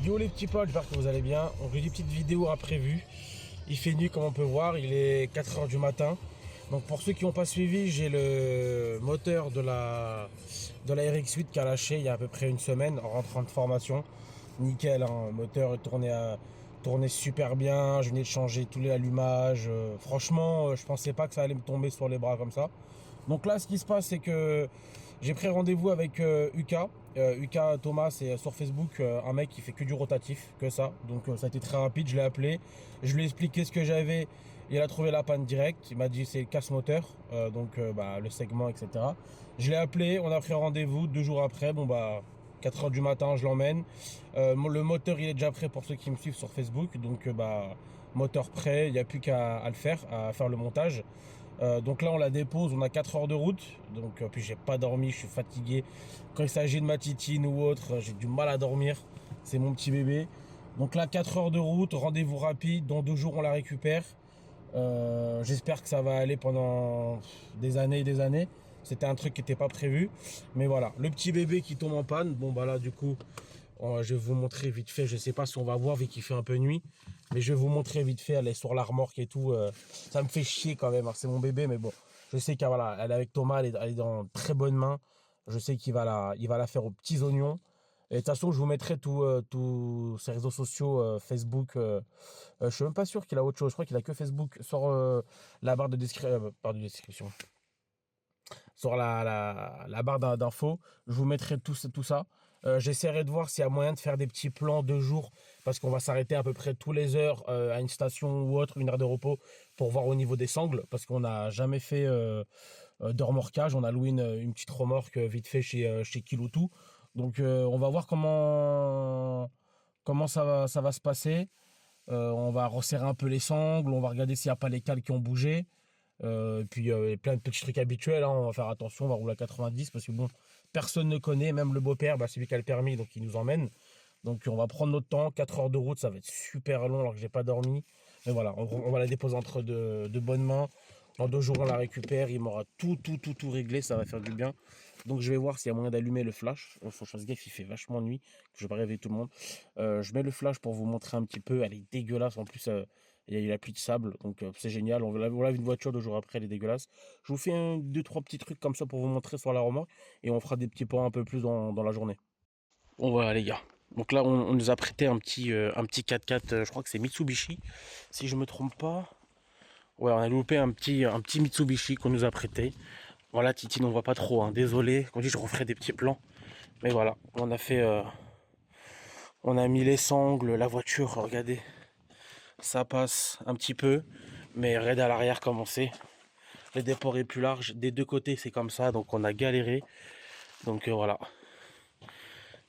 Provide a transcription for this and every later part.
Yo les petits potes, j'espère que vous allez bien. Donc j'ai des petites vidéos imprévues. Il fait nuit comme on peut voir, il est 4 h du matin. Donc pour ceux qui n'ont pas suivi, j'ai le moteur de la RX8 qui a lâché il y a à peu près une semaine en rentrant de formation. Nickel, hein, le moteur tournait super bien, je venais de changer tous les allumages. Franchement, je pensais pas que ça allait me tomber sur les bras comme ça. Donc là, ce qui se passe, c'est que j'ai pris rendez-vous avec Uka. Uka Thomas, c'est sur Facebook un mec qui fait que du rotatif, que ça. Donc ça a été très rapide, je l'ai appelé. Je lui ai expliqué ce que j'avais. Il a trouvé la panne directe. Il m'a dit c'est casse moteur, le segment, etc. Je l'ai appelé, on a pris rendez-vous 2 jours après. 4 h du matin, je l'emmène. Le moteur, il est déjà prêt pour ceux qui me suivent sur Facebook. Donc moteur prêt, il n'y a plus qu'à le faire, à faire le montage. Donc là on la dépose, on a 4 heures de route. Donc puis j'ai pas dormi, je suis fatigué. Quand il s'agit de ma titine ou autre, j'ai du mal à dormir. C'est mon petit bébé. Donc là 4 heures de route, rendez-vous rapide. Dans 2 jours on la récupère. J'espère que ça va aller pendant des années et des années. C'était un truc qui n'était pas prévu. Mais voilà, le petit bébé qui tombe en panne. Là du coup, je vais vous montrer vite fait. Je sais pas si on va voir vu qu'il fait un peu nuit. Mais je vais vous montrer vite fait. Elle est sur la remorque et tout. Ça me fait chier quand même, hein. C'est mon bébé. Mais bon, je sais qu'elle elle est avec Thomas. Elle est dans de très bonnes mains. Je sais il va la faire aux petits oignons. Et de toute façon, je vous mettrai tous ses réseaux sociaux, Facebook. Je suis même pas sûr qu'il a autre chose. Je crois qu'il a que Facebook sur la barre de description. Sur la barre d'infos. Je vous mettrai tout ça. J'essaierai de voir s'il y a moyen de faire des petits plans de jour. Parce qu'on va s'arrêter à peu près tous les heures à une station ou autre, une heure de repos, pour voir au niveau des sangles. Parce qu'on n'a jamais fait de remorquage. On a loué une petite remorque vite fait chez Kiloutou. Donc on va voir comment ça va se passer. On va resserrer un peu les sangles, on va regarder s'il n'y a pas les cales qui ont bougé. Plein de petits trucs habituels, hein. On va faire attention, on va rouler à 90 parce que bon, personne ne connaît, même le beau-père, c'est lui qui a le permis, donc il nous emmène. Donc on va prendre notre temps, 4 heures de route, ça va être super long alors que j'ai pas dormi. Mais voilà, on va la déposer entre de bonnes mains. En 2 jours, on la récupère, il m'aura tout réglé, ça va faire du bien. Donc je vais voir s'il y a moyen d'allumer le flash. Faut que je fasse gaffe, il fait vachement nuit, que je vais pas réveiller tout le monde. Je mets le flash pour vous montrer un petit peu, elle est dégueulasse. En plus, il y a eu la pluie de sable, donc c'est génial. On lave une voiture 2 jours après, elle est dégueulasse. Je vous fais 2-3 petits trucs comme ça pour vous montrer sur la remorque et on fera des petits points un peu plus dans la journée. Bon voilà les gars. Donc là on nous a prêté un petit 4x4, je crois que c'est Mitsubishi, si je me trompe pas. Ouais, on a loupé un petit Mitsubishi qu'on nous a prêté. Voilà, Titine, on voit pas trop, hein. Désolé. Comme dit, je referai des petits plans. Mais voilà, on a mis les sangles, la voiture, regardez. Ça passe un petit peu, mais raide à l'arrière comme on sait. Le déport est plus large. Des deux côtés, c'est comme ça, donc on a galéré. Donc voilà.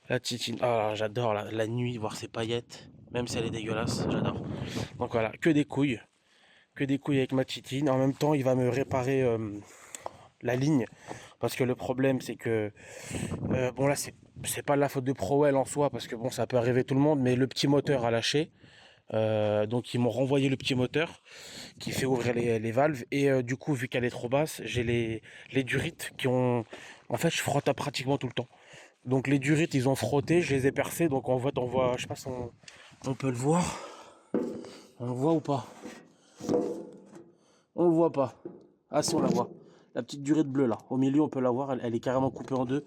La Titine, ah, j'adore la nuit, voir ses paillettes. Même si elle est dégueulasse, j'adore. Donc voilà, que des couilles. Que des couilles avec ma Titine. En même temps, il va me réparer la ligne, parce que le problème c'est que là c'est pas de la faute de Prowell en soi, parce que bon, ça peut arriver tout le monde, mais le petit moteur a lâché. Donc ils m'ont renvoyé le petit moteur qui fait ouvrir les valves, et du coup, vu qu'elle est trop basse, j'ai les durites qui ont, en fait, je frotte à pratiquement tout le temps. Donc les durites, ils ont frotté, je les ai percés. Donc en fait on voit, je sais pas si on peut le voir. On le voit ou pas? On le voit pas. Ah si, on la voit. La petite durite bleue là, au milieu on peut la voir, elle est carrément coupée en deux.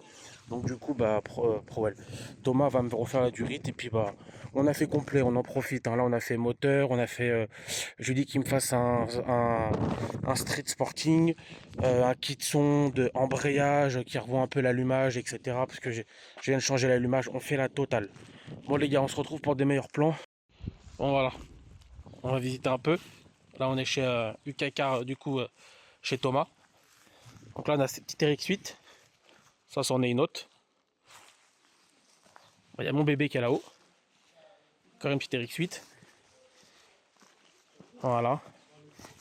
Donc du coup, Prowell. Thomas va me refaire la durite, et puis on a fait complet, on en profite, hein. Là on a fait moteur, on a fait, je lui dis qu'il me fasse un street sporting, un kit son de embrayage qui revoit un peu l'allumage, etc. Parce que je viens de changer l'allumage, on fait la totale. Bon les gars, on se retrouve pour des meilleurs plans. Bon voilà, on va visiter un peu. Là on est chez UKK, du coup chez Thomas. Donc là on a cette petite RX8. Ça c'en est une autre. Il y a mon bébé qui est là-haut. Encore une petite RX8. Voilà.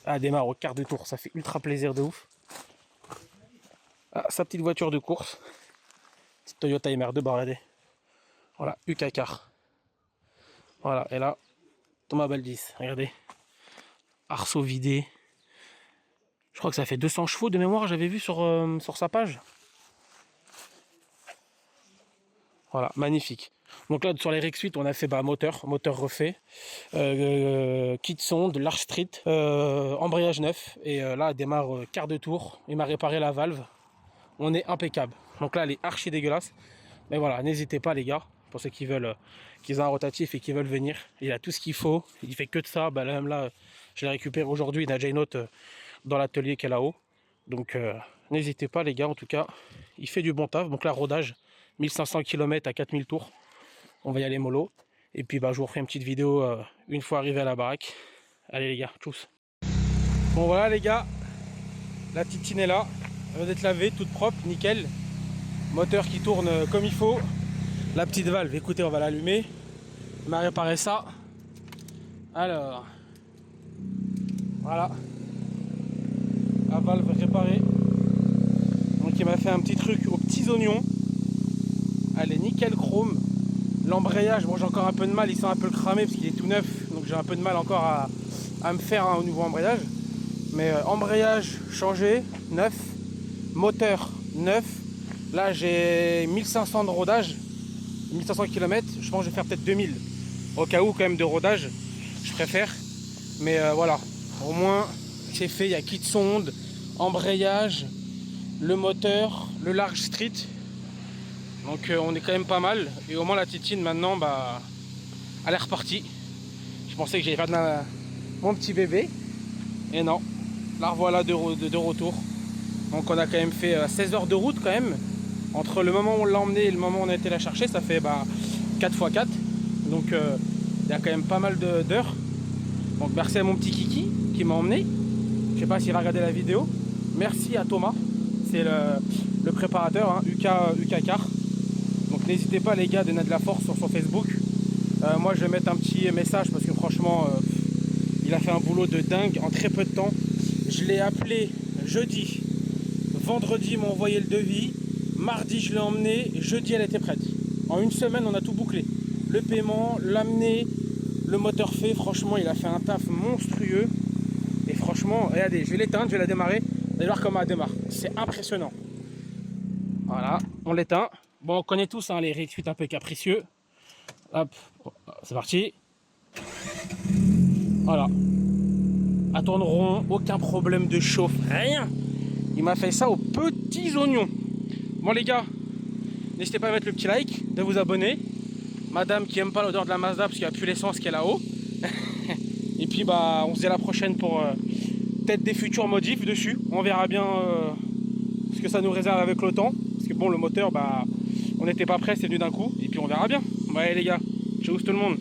Ah, elle démarre au quart de tour, ça fait ultra plaisir de ouf. Ah, sa petite voiture de course. Petite Toyota MR2, regardez. Voilà, UKK. Voilà, et là, Thomas Baldis, regardez. Arceau vidé. Je crois que ça fait 200 chevaux de mémoire, j'avais vu sur sa page. Voilà, magnifique. Donc là sur les Rex 8 on a fait moteur refait, kit sonde, large street, embrayage neuf, et là elle démarre quart de tour, il m'a réparé la valve, on est impeccable. Donc là elle est archi dégueulasse, mais voilà, n'hésitez pas les gars, pour ceux qui veulent, qui ont un rotatif et qui veulent venir, il a tout ce qu'il faut, il fait que de ça, bah même là je l'ai récupéré aujourd'hui, il y en a déjà une autre dans l'atelier qui est là-haut, donc n'hésitez pas les gars, en tout cas il fait du bon taf. Donc là rodage 1500 km à 4000 tours, on va y aller mollo, et puis bah je vous ferai une petite vidéo une fois arrivé à la baraque. Allez les gars, tchuss. Bon voilà les gars, la titine est là, elle vient d'être lavée, toute propre, nickel, moteur qui tourne comme il faut. La petite valve, écoutez, on va l'allumer, on m'a réparé ça. Alors voilà, la valve réparée. Donc il m'a fait un petit truc aux petits oignons, elle est nickel chrome. L'embrayage, bon j'ai encore un peu de mal, il sent un peu le cramé parce qu'il est tout neuf, donc j'ai un peu de mal encore à me faire au nouveau embrayage. Mais embrayage changé, neuf, moteur neuf. Là j'ai 1500 de rodage, 1500 km, je pense que je vais faire peut-être 2000. Au cas où quand même de rodage, je préfère. Mais voilà, au moins c'est fait, il y a kit sonde, embrayage, le moteur, le large street. Donc on est quand même pas mal, et au moins la titine maintenant bah elle est repartie. Je pensais que j'allais faire mon petit bébé, et non, la revoilà de retour. Donc on a quand même fait 16 heures de route quand même, entre le moment où on l'a emmené et le moment où on a été la chercher, ça fait 4 x 4, donc il y a quand même pas mal d'heures. Donc merci à mon petit Kiki qui m'a emmené, je sais pas s'il va regarder la vidéo. Merci à Thomas, c'est le préparateur, hein, UK Car. Donc n'hésitez pas les gars, de donner de la force sur son Facebook. Moi je vais mettre un petit message parce que franchement il a fait un boulot de dingue en très peu de temps. Je l'ai appelé jeudi, vendredi il m'a envoyé le devis, mardi je l'ai emmené, jeudi elle était prête. En une semaine on a tout bouclé, le paiement, l'amener, le moteur fait. Franchement il a fait un taf monstrueux, et franchement regardez, je vais l'éteindre, je vais la démarrer, vous allez voir comment elle démarre, c'est impressionnant. Voilà, on l'éteint. Bon, on connaît tous hein, les Rex 8 un peu capricieux. Hop, c'est parti. Voilà. Elle tourne rond, aucun problème de chauffe, rien. Il m'a fait ça aux petits oignons. Bon les gars, n'hésitez pas à mettre le petit like, de vous abonner. Madame qui aime pas l'odeur de la Mazda parce qu'il n'y a plus l'essence qui est là-haut. Et puis bah on se dit à la prochaine pour peut-être des futurs modifs dessus. On verra bien ce que ça nous réserve avec le temps. Parce que bon, le moteur, bah on n'était pas prêt, c'est venu d'un coup. Et puis on verra bien. Bon allez les gars, ciao tout le monde.